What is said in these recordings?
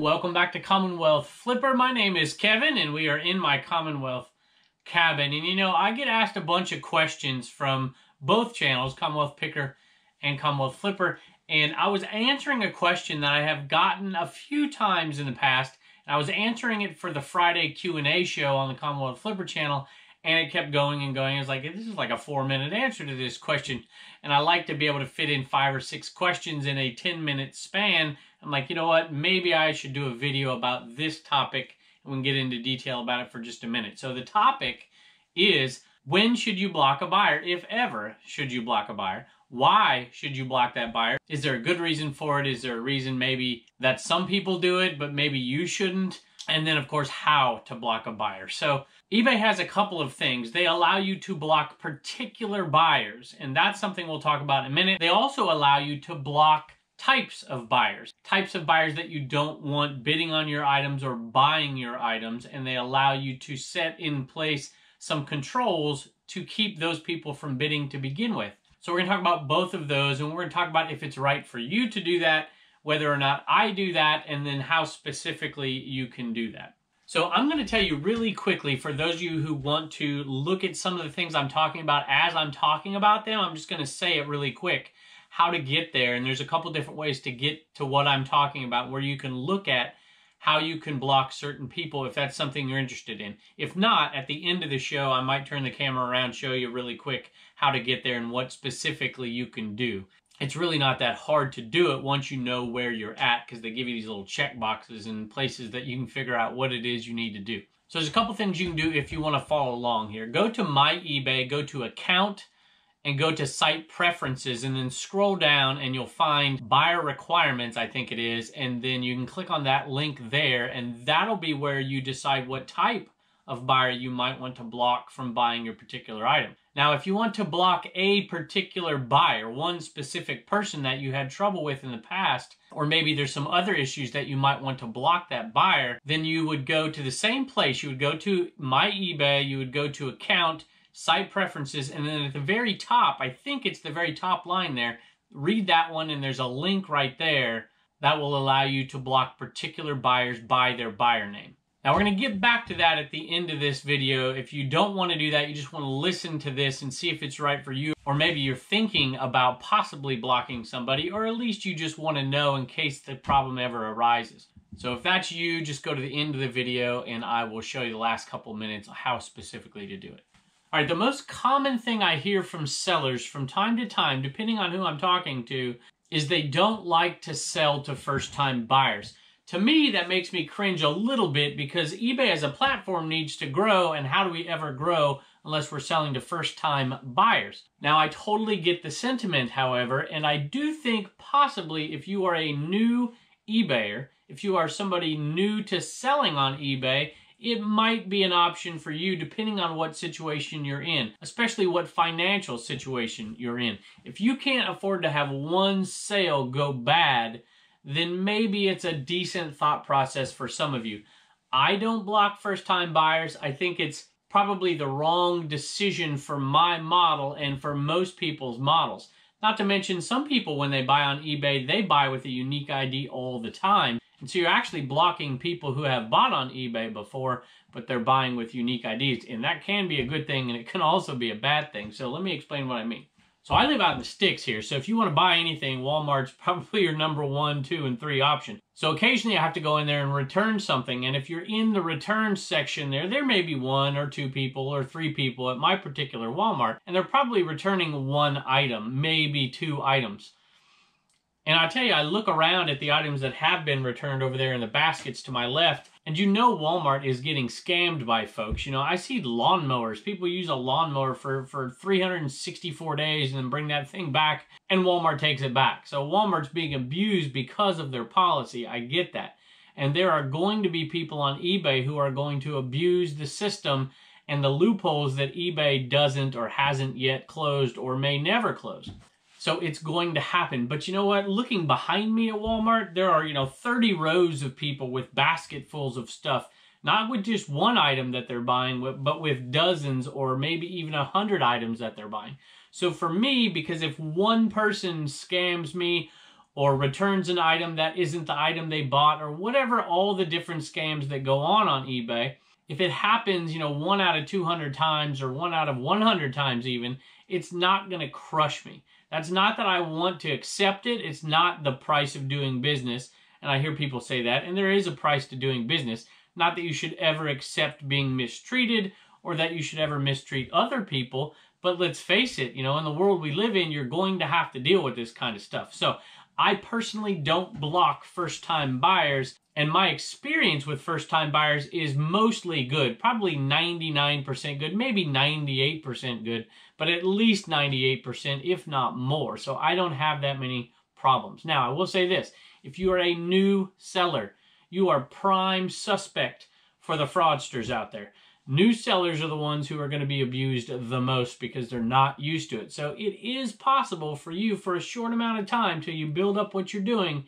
welcome back to Commonwealth Flipper. My name is Kevin and we are in my Commonwealth cabin. And you know, I get asked a bunch of questions from both channels, Commonwealth Picker and Commonwealth Flipper. And I was answering a question that I have gotten a few times in the past. And I was answering it for the Friday Q&A show on the Commonwealth Flipper channel. And it kept going and going. It's like, this is like a 4-minute answer to this question. And I like to be able to fit in 5 or 6 questions in a 10-minute span. I'm like, you know what? Maybe I should do a video about this topic and we can get into detail about it for just a minute. So the topic is, when should you block a buyer? If ever, should you block a buyer? Why should you block that buyer? Is there a good reason for it? Is there a reason maybe that some people do it, but maybe you shouldn't? And then, of course, how to block a buyer. So eBay has a couple of things. They allow you to block particular buyers, and that's something we'll talk about in a minute. They also allow you to block types of buyers that you don't want bidding on your items or buying your items, and they allow you to set in place some controls to keep those people from bidding to begin with. So we're going to talk about both of those, and we're going to talk about if it's right for you to do that, whether or not I do that, and then how specifically you can do that. So I'm going to tell you really quickly, for those of you who want to look at some of the things I'm talking about as I'm talking about them, I'm just going to say it really quick, how to get there. And there's a couple different ways to get to what I'm talking about, where you can look at how you can block certain people if that's something you're interested in. If not, at the end of the show, I might turn the camera around, show you really quick how to get there and what specifically you can do. It's really not that hard to do it once you know where you're at, because they give you these little check boxes and places that you can figure out what it is you need to do. So there's a couple things you can do if you want to follow along here. Go to My eBay, go to Account, and go to Site Preferences, and then scroll down and you'll find Buyer Requirements, I think it is, and then you can click on that link there, and that'll be where you decide what type of buyer you might want to block from buying your particular item. Now, if you want to block a particular buyer, one specific person that you had trouble with in the past, or maybe there's some other issues that you might want to block that buyer, then you would go to the same place. You would go to My eBay, you would go to Account, Site Preferences, and then at the very top, I think it's the very top line there, read that one, and there's a link right there that will allow you to block particular buyers by their buyer name. Now, we're going to get back to that at the end of this video. If you don't want to do that, you just want to listen to this and see if it's right for you, or maybe you're thinking about possibly blocking somebody, or at least you just want to know in case the problem ever arises. So if that's you, just go to the end of the video and I will show you the last couple minutes how specifically to do it. All right, the most common thing I hear from sellers from time to time, depending on who I'm talking to, is they don't like to sell to first-time buyers. To me, that makes me cringe a little bit, because eBay as a platform needs to grow, and how do we ever grow unless we're selling to first-time buyers? Now, I totally get the sentiment, however, and I do think possibly if you are a new eBayer, if you are somebody new to selling on eBay, it might be an option for you depending on what situation you're in, especially what financial situation you're in. If you can't afford to have one sale go bad, then maybe it's a decent thought process for some of you. I don't block first-time buyers. I think it's probably the wrong decision for my model and for most people's models. Not to mention, some people, when they buy on eBay, they buy with a unique ID all the time. And so you're actually blocking people who have bought on eBay before, but they're buying with unique IDs. And that can be a good thing, and it can also be a bad thing. So let me explain what I mean. So I live out in the sticks here, so if you want to buy anything, Walmart's probably your number 1, 2, and 3 option. So occasionally I have to go in there and return something, and if you're in the return section there may be 1 or 2 people or 3 people at my particular Walmart, and they're probably returning 1 item, maybe 2 items. And I tell you, I look around at the items that have been returned over there in the baskets to my left, and you know Walmart is getting scammed by folks. You know, I see lawnmowers. People use a lawnmower for 364 days and then bring that thing back, and Walmart takes it back. So Walmart's being abused because of their policy. I get that. And there are going to be people on eBay who are going to abuse the system and the loopholes that eBay doesn't or hasn't yet closed or may never close. So it's going to happen. But you know what? Looking behind me at Walmart, there are, 30 rows of people with basketfuls of stuff. Not with just 1 item that they're buying, but with dozens or maybe even 100 items that they're buying. So for me, because if one person scams me or returns an item that isn't the item they bought, or whatever, all the different scams that go on eBay. If it happens, 1 out of 200 times or 1 out of 100 times even, it's not going to crush me. That's not that I want to accept it. It's not the price of doing business. And I hear people say that. And there is a price to doing business. Not that you should ever accept being mistreated or that you should ever mistreat other people. But let's face it, in the world we live in, you're going to have to deal with this kind of stuff. So I personally don't block first-time buyers. And my experience with first-time buyers is mostly good. Probably 99% good, maybe 98% good, but at least 98%, if not more. So I don't have that many problems. Now, I will say this. If you are a new seller, you are prime suspect for the fraudsters out there. New sellers are the ones who are going to be abused the most because they're not used to it. So it is possible for you for a short amount of time till you build up what you're doing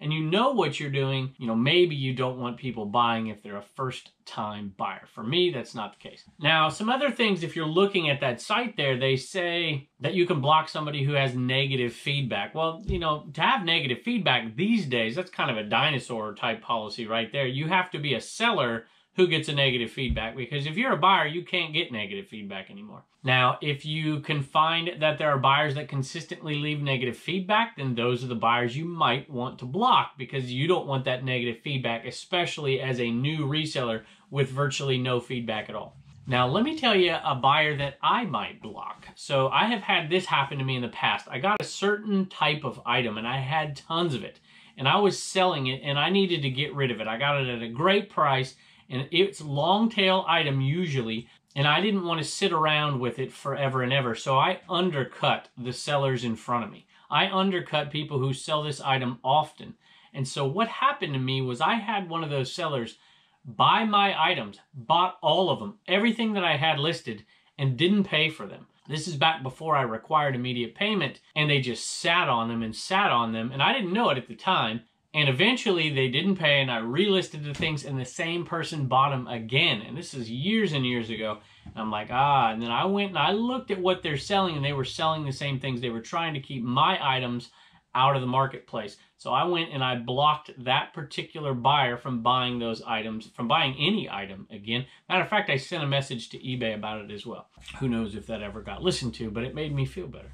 and you know what you're doing, maybe you don't want people buying if they're a first-time buyer. For me, that's not the case. Now, some other things, if you're looking at that site there, they say that you can block somebody who has negative feedback. Well, to have negative feedback these days, that's kind of a dinosaur type policy right there. You have to be a seller who gets a negative feedback, because if you're a buyer, you can't get negative feedback anymore. Now, if you can find that there are buyers that consistently leave negative feedback, then those are the buyers you might want to block, because you don't want that negative feedback, especially as a new reseller with virtually no feedback at all. Now, let me tell you a buyer that I might block. So I have had this happen to me in the past. I got a certain type of item and I had tons of it, and I was selling it and I needed to get rid of it. I got it at a great price, and it's a long tail item usually, and I didn't want to sit around with it forever and ever, so I undercut the sellers in front of me. I undercut people who sell this item often. And so what happened to me was I had one of those sellers buy my items, bought all of them, everything that I had listed, and didn't pay for them. This is back before I required immediate payment, and they just sat on them, and I didn't know it at the time. And eventually they didn't pay, and I relisted the things, and the same person bought them again. And this is years and years ago. And I'm like, and then I went and I looked at what they're selling, and they were selling the same things. They were trying to keep my items out of the marketplace. So I went and I blocked that particular buyer from buying those items, from buying any item again. Matter of fact, I sent a message to eBay about it as well. Who knows if that ever got listened to, but it made me feel better.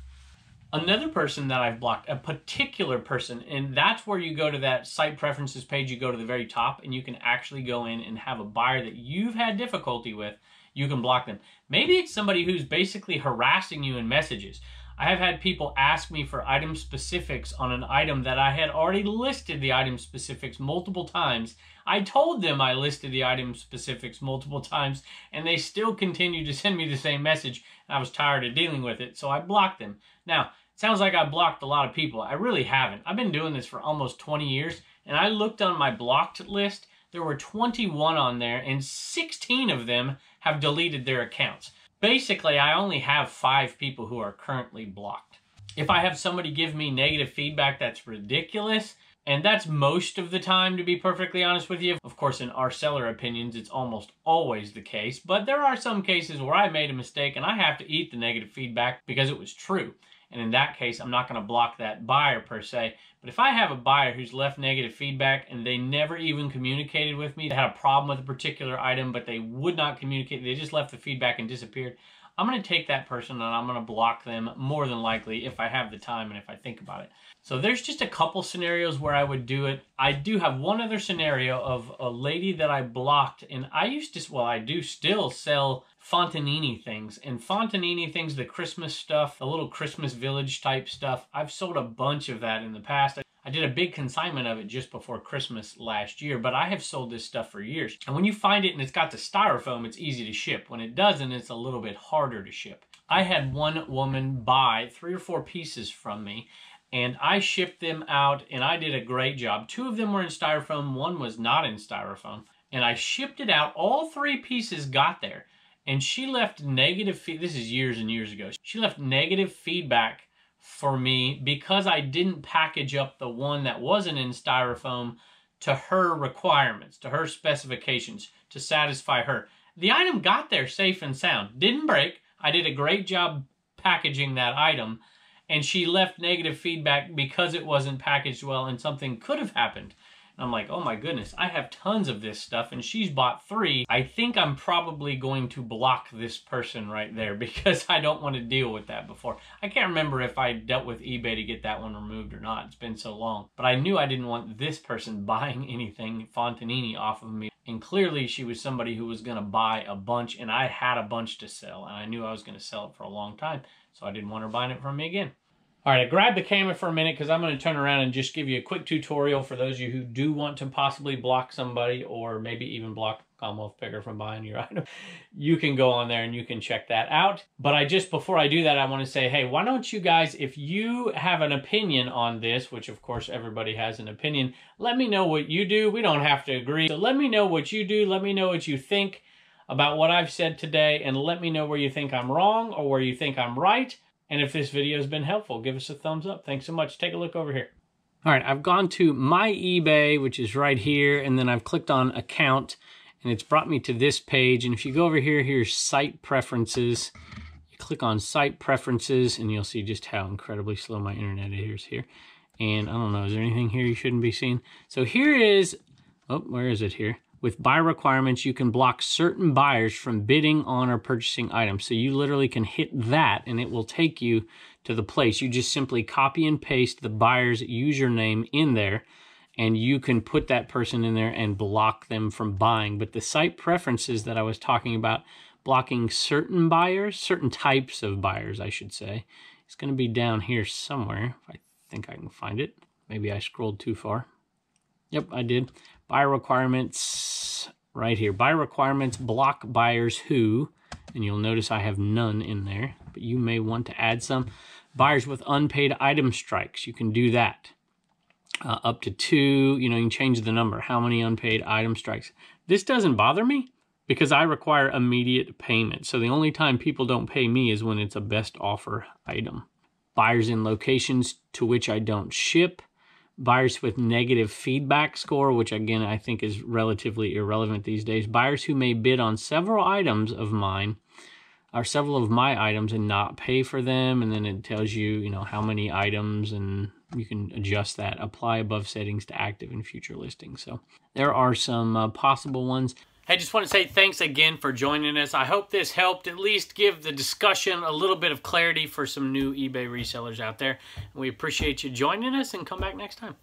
Another person that I've blocked, a particular person, and that's where you go to that site preferences page, you go to the very top, and you can actually go in and have a buyer that you've had difficulty with, you can block them. Maybe it's somebody who's basically harassing you in messages. I have had people ask me for item specifics on an item that I had already listed the item specifics multiple times. I told them I listed the item specifics multiple times, and they still continued to send me the same message, and I was tired of dealing with it, so I blocked them. Now, it sounds like I blocked a lot of people. I really haven't. I've been doing this for almost 20 years, and I looked on my blocked list. There were 21 on there, and 16 of them have deleted their accounts. Basically, I only have 5 people who are currently blocked. If I have somebody give me negative feedback, that's ridiculous, and that's most of the time, to be perfectly honest with you. Of course, in our seller opinions, it's almost always the case, but there are some cases where I made a mistake and I have to eat the negative feedback because it was true. And in that case, I'm not going to block that buyer per se. But if I have a buyer who's left negative feedback and they never even communicated with me, they had a problem with a particular item, but they would not communicate, they just left the feedback and disappeared, I'm going to take that person and I'm going to block them more than likely if I have the time and if I think about it. So there's just a couple scenarios where I would do it. I do have one other scenario of a lady that I blocked, and I used to, well, I do still sell Fontanini things. And Fontanini things, the Christmas stuff, the little Christmas village type stuff, I've sold a bunch of that in the past. I did a big consignment of it just before Christmas last year, but I have sold this stuff for years. And when you find it and it's got the styrofoam, it's easy to ship. When it doesn't, it's a little bit harder to ship. I had one woman buy 3 or 4 pieces from me, and I shipped them out, and I did a great job. 2 of them were in styrofoam, 1 was not in styrofoam. And I shipped it out, all 3 pieces got there. And she left negative feedback. This is years and years ago. She left negative feedback for me because I didn't package up the one that wasn't in styrofoam to her requirements, to her specifications, to satisfy her. The item got there safe and sound. Didn't break. I did a great job packaging that item. and she left negative feedback because it wasn't packaged well and something could have happened. And I'm like, oh my goodness, I have tons of this stuff and she's bought 3. I think I'm probably going to block this person right there because I don't want to deal with that before. I can't remember if I dealt with eBay to get that one removed or not. It's been so long. But I knew I didn't want this person buying anything Fontanini off of me. And clearly she was somebody who was going to buy a bunch, and I had a bunch to sell. And I knew I was going to sell it for a long time. So I didn't want her buying it from me again. All right, I grabbed the camera for a minute because I'm going to turn around and just give you a quick tutorial for those of you who do want to possibly block somebody or maybe even block Commonwealth Picker from buying your item. You can go on there and you can check that out. But before I do that, I want to say, hey, why don't you guys, if you have an opinion on this, which of course everybody has an opinion, let me know what you do. We don't have to agree. So let me know what you do. Let me know what you think about what I've said today, and let me know where you think I'm wrong or where you think I'm right. And if this video has been helpful, give us a thumbs up. Thanks so much. Take a look over here. All right, I've gone to my eBay, which is right here, and then I've clicked on account, and it's brought me to this page. And if you go over here, here's site preferences. You click on site preferences, and you'll see just how incredibly slow my internet is here. And I don't know, is there anything here you shouldn't be seeing? So here is, oh, where is it here? With buyer requirements, you can block certain buyers from bidding on or purchasing items. So you literally can hit that and it will take you to the place. You just simply copy and paste the buyer's username in there, and you can put that person in there and block them from buying. But the site preferences that I was talking about, blocking certain buyers, certain types of buyers, I should say, it's going to be down here somewhere. I think I can find it. Maybe I scrolled too far. Yep, I did. Buyer requirements, right here. Buyer requirements, block buyers who, and you'll notice I have none in there, but you may want to add some. Buyers with unpaid item strikes, you can do that. Up to 2, you can change the number, how many unpaid item strikes. This doesn't bother me because I require immediate payment. So the only time people don't pay me is when it's a best offer item. Buyers in locations to which I don't ship. Buyers with negative feedback score, which again I think is relatively irrelevant these days. Buyers who may bid on several items of mine, or several of my items, and not pay for them. And then it tells you, how many items, and you can adjust that. Apply above settings to active and future listings. So there are some possible ones. Hey, just want to say thanks again for joining us. I hope this helped at least give the discussion a little bit of clarity for some new eBay resellers out there. We appreciate you joining us, and come back next time.